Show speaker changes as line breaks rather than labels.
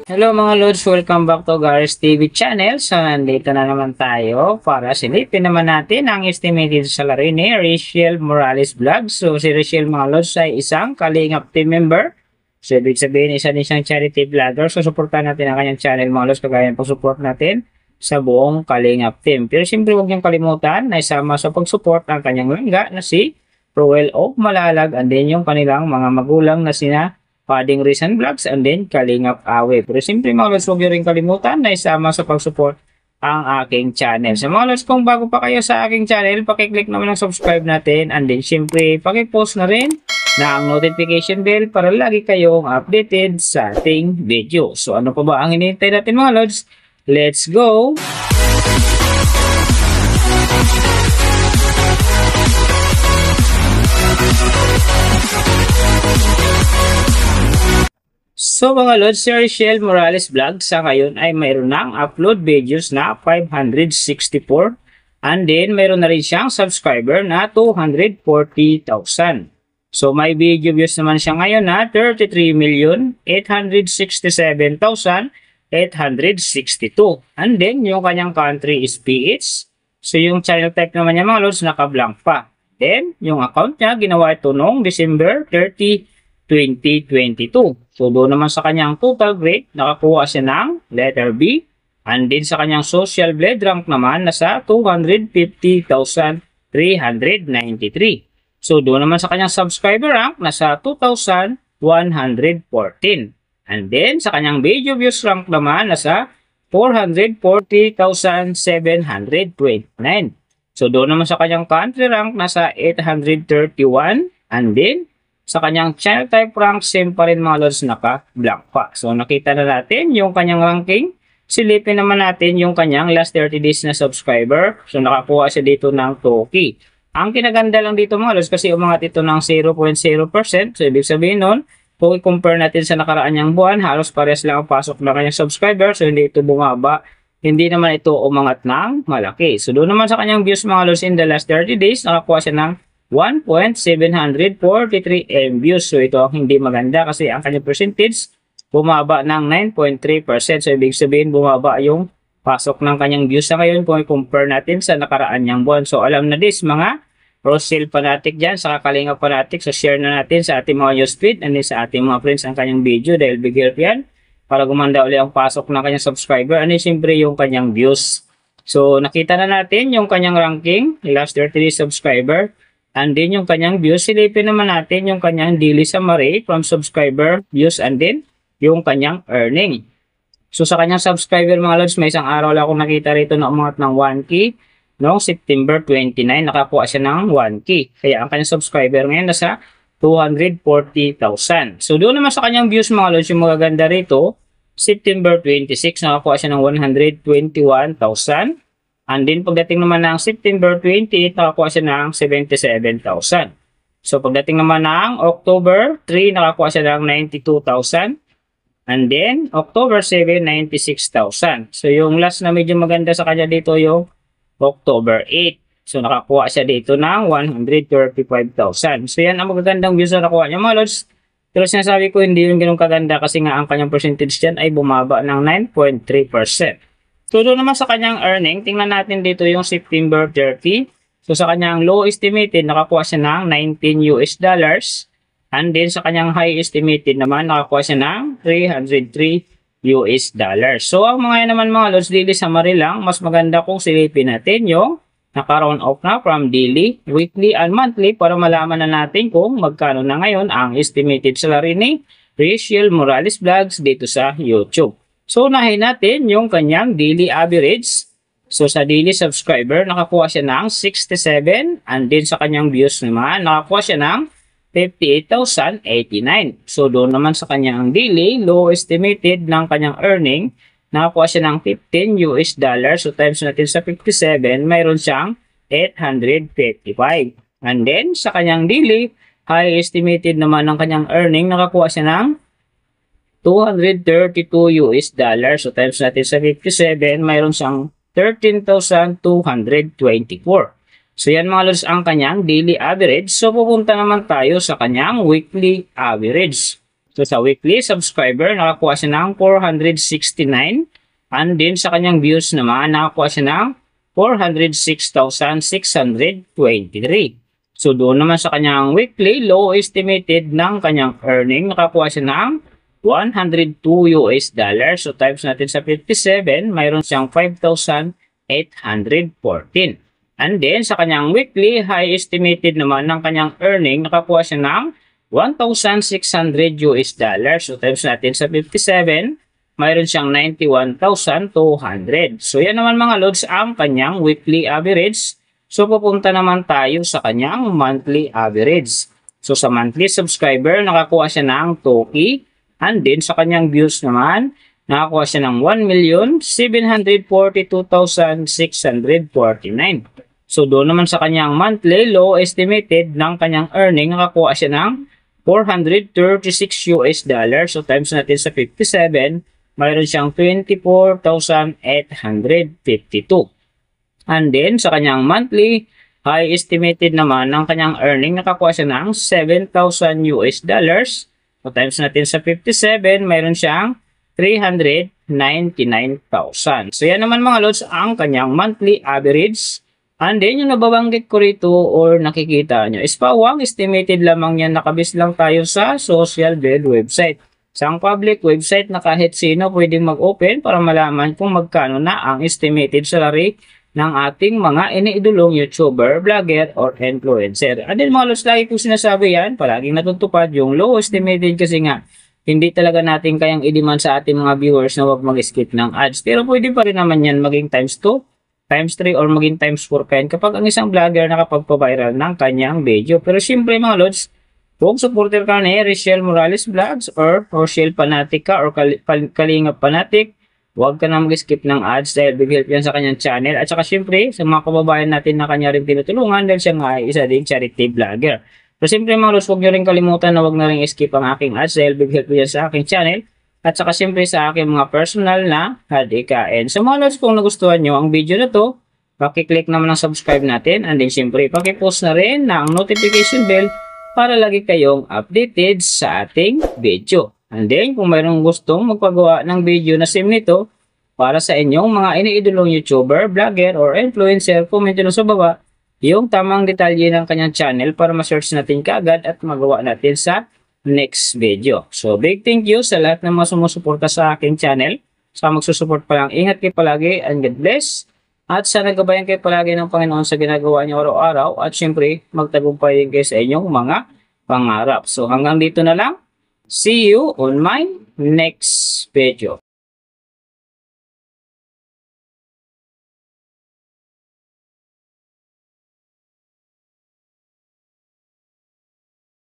Hello mga Lods, welcome back to Gar's TV channel. So nandito na naman tayo para silipin naman natin ang estimated salary ni Rachel Morales Vlog. So si Rachel mga Lods ay isang Kalingap team member. So ibig sabihin isa din siyang charity vlogger. So supportan natin ang kanyang channel mga Lods kagaya ng pag-support natin sa buong Kalingap team. Pero siyempre huwag niyong kalimutan na isama sa pag-support ang kanyang langga na si Roel of Malalag and then yung kanilang mga magulang na sina Pading Rizan Vlogs and then Kalingap Awe. Pero siyempre mga Lods, huwag nyo rin kalimutan na isama sa pag-support ang aking channel. So mga Lods, kung bago pa kayo sa aking channel, pakiclick naman ang subscribe natin and then siyempre pakipost na rin na ang notification bell para lagi kayong updated sa ating video. So ano pa ba ang hinihintay natin mga Lods? Let's go! So mga Lods, si Rachel Morales Vlog sa ngayon ay mayroon ng upload videos na 564 and then mayroon na rin siyang subscriber na 240,000. So may video views naman siya ngayon na 33,867,862 and then yung kanyang country is PH. So yung channel type naman niya mga Lods naka-blank pa. Then yung account niya ginawa ito noong December 30, 2022. So doon naman sa kanyang total grade, nakakuha siya ng letter B. And din sa kanyang social blade rank naman, nasa 250,393. So doon naman sa kanyang subscriber rank, nasa 2,114. And then sa kanyang video views rank naman, nasa 440,729. So doon naman sa kanyang country rank, nasa 831. And then sa kanyang channel type rank, same pa rin mga Lods, naka-blank pa. So nakita na natin yung kanyang ranking. Silipin naman natin yung kanyang last 30 days na subscriber. So nakakuha siya dito ng 2K. Ang kinaganda lang dito mga Lods kasi umangat ito ng 0.0%. So ibig sabihin nun, kung i-compare natin sa nakaraan niyang buwan, halos parehas lang ang pasok ng kanyang subscriber. So hindi ito bumaba. Hindi naman ito umangat ng malaki. So doon naman sa kanyang views mga Lods in the last 30 days, nakakuha siya ng 1.743 views. So ito ang hindi maganda kasi ang kanyang percentage bumaba ng 9.3%. So ibig sabihin bumaba yung pasok ng kanyang views sa ngayon kung i-compare natin sa nakaraan niyang buwan. So alam na this mga Rosel fanatic dyan, sa Kalingap fanatic. So share na natin sa ating mga newsfeed and sa ating mga friends ang kanyang video dahil big help yan para gumanda ulit ang pasok ng kanyang subscriber and siyempre yung kanyang views. So nakita na natin yung kanyang ranking, last 30 days subscriber. And then yung kanyang views, silipin naman natin yung kanyang daily summary from subscriber, views, and then yung kanyang earning. So sa kanyang subscriber mga Lods, may isang araw lang akong nakita rito na umangat ng 1K. Noong September 29, nakakuha siya ng 1K. Kaya ang kanyang subscriber ngayon nasa 240,000. So doon naman sa kanyang views mga Lods, yung magaganda rito, September 26, nakakuha siya ng 121,000. And then pagdating naman ng September 28, nakakuha siya ng 77,000. So pagdating naman ng October 3, nakakuha siya ng 92,000. And then October 7, 96,000. So yung last na medyo maganda sa kanya dito yung October 8. So nakakuha siya dito ng 135,000. So yan ang magagandang views na nakuha niya mga Lods. Pero sinasabi ko hindi yung ganun kaganda kasi nga ang kanyang percentage dyan ay bumaba ng 9.3%. So doon naman sa kanyang earning, tingnan natin dito yung September 30. So sa kanyang low estimated, nakakuha siya ng $19. And then sa kanyang high estimated naman, nakakuha siya ng $303. So ang mga yan naman mga Lods, daily summary lang. Mas maganda kung silipin natin yung naka-round off na from daily, weekly, and monthly para malaman na natin kung magkano na ngayon ang estimated salary ni Rachel Morales Vlogs dito sa YouTube. So, unahin natin yung kanyang daily average. So, sa daily subscriber, nakakuha siya ng 67. And then, sa kanyang views naman, nakakuha siya ng 58,089. So, doon naman sa kanyang daily, low estimated ng kanyang earning, nakakuha siya ng $15. So, times natin sa 57, mayroon siyang 855. And then, sa kanyang daily, high estimated naman ng kanyang earning, nakakuha siya ng $232. So times natin sa 57, mayroon siyang 13,224. So yan mga lods ang kanyang daily average. So pupunta naman tayo sa kanyang weekly average. So So sa weekly subscriber, nakakuha siya ng 469. And then sa kanyang views naman, nakakuha siya ng 406,623. So doon naman sa kanyang weekly low estimated ng kanyang earning, nakakuha siya ng $102. So times natin sa 57, mayroon siyang 5,814. And then sa kanyang weekly high estimated naman ng kanyang earning, nakakuha siya ng $1,600. So times natin sa 57, mayroon siyang 91,200. So yan naman mga lods ang kanyang weekly average. So pupunta naman tayo sa kanyang monthly average. So sa monthly subscriber, nakakuha siya ng 2K. And then sa kanyang views naman, nakakuha siya ng 1,742,649. So doon naman sa kanyang monthly low estimated ng kanyang earning, nakakuha siya ng $436. So times natin sa 57, mayroon siyang 24,852. And then, sa kanyang monthly, high estimated naman ng kanyang earning, nakakuha siya ng $7,000. So, times natin sa 57, mayroon siyang 399,000. So, yan naman mga lods ang kanyang monthly average. And then, yung nababanggit ko rito or nakikita nyo is pawang estimated lamang yan, nakabis lang tayo sa social bid website. Sa public website na kahit sino pwedeng mag-open para malaman kung magkano na ang estimated salary ng ating mga iniidolong YouTuber, vlogger, or influencer. And then mga lods, lagi kong sinasabi yan, palaging natutupad yung low estimated kasi nga hindi talaga natin kayang i-demand sa ating mga viewers na huwag mag-skip ng ads. Pero pwede pa rin naman yan maging times 2, times 3, or maging times 4 pa yan kapag ang isang vlogger nakapagpa-viral ng kanyang video. Pero siyempre mga lods, kung supporter ka ni Rachel Morales Vlogs or Rochelle Fanatic ka or Kalingap Fanatic, huwag ka na mag-skip ng ads dahil big help yan sa kanyang channel. At saka syempre, sa mga kababayan natin na kanya rin tinutulungan dahil siya nga ay isa ding charity vlogger. So syempre mga lods, huwag nyo rin kalimutan na huwag na rin skip ang aking ads dahil big help yan sa aking channel. At saka syempre sa aking mga personal na hadikain. So mga lods, kung nagustuhan nyo ang video na to, pakiclick naman ang subscribe natin. And then syempre, pakipost na rin ng notification bell para lagi kayong updated sa ating video. And then, kung mayroong gustong magpagawa ng video na sim nito para sa inyong mga iniidolong YouTuber, vlogger, or influencer, comment nyo sa baba yung tamang detalye ng kanyang channel para ma-search natin kaagad at magawa natin sa next video. So, big thank you sa lahat ng mga sumusuporta sa aking channel. Sa magsusupport pa lang, ingat kayo palagi and God bless. At sana gabayan kayo palagi ng Panginoon sa ginagawa niyo araw-araw. At syempre, magtagumpay din kayo sa inyong mga pangarap. So, hanggang dito na lang. See you on my next video.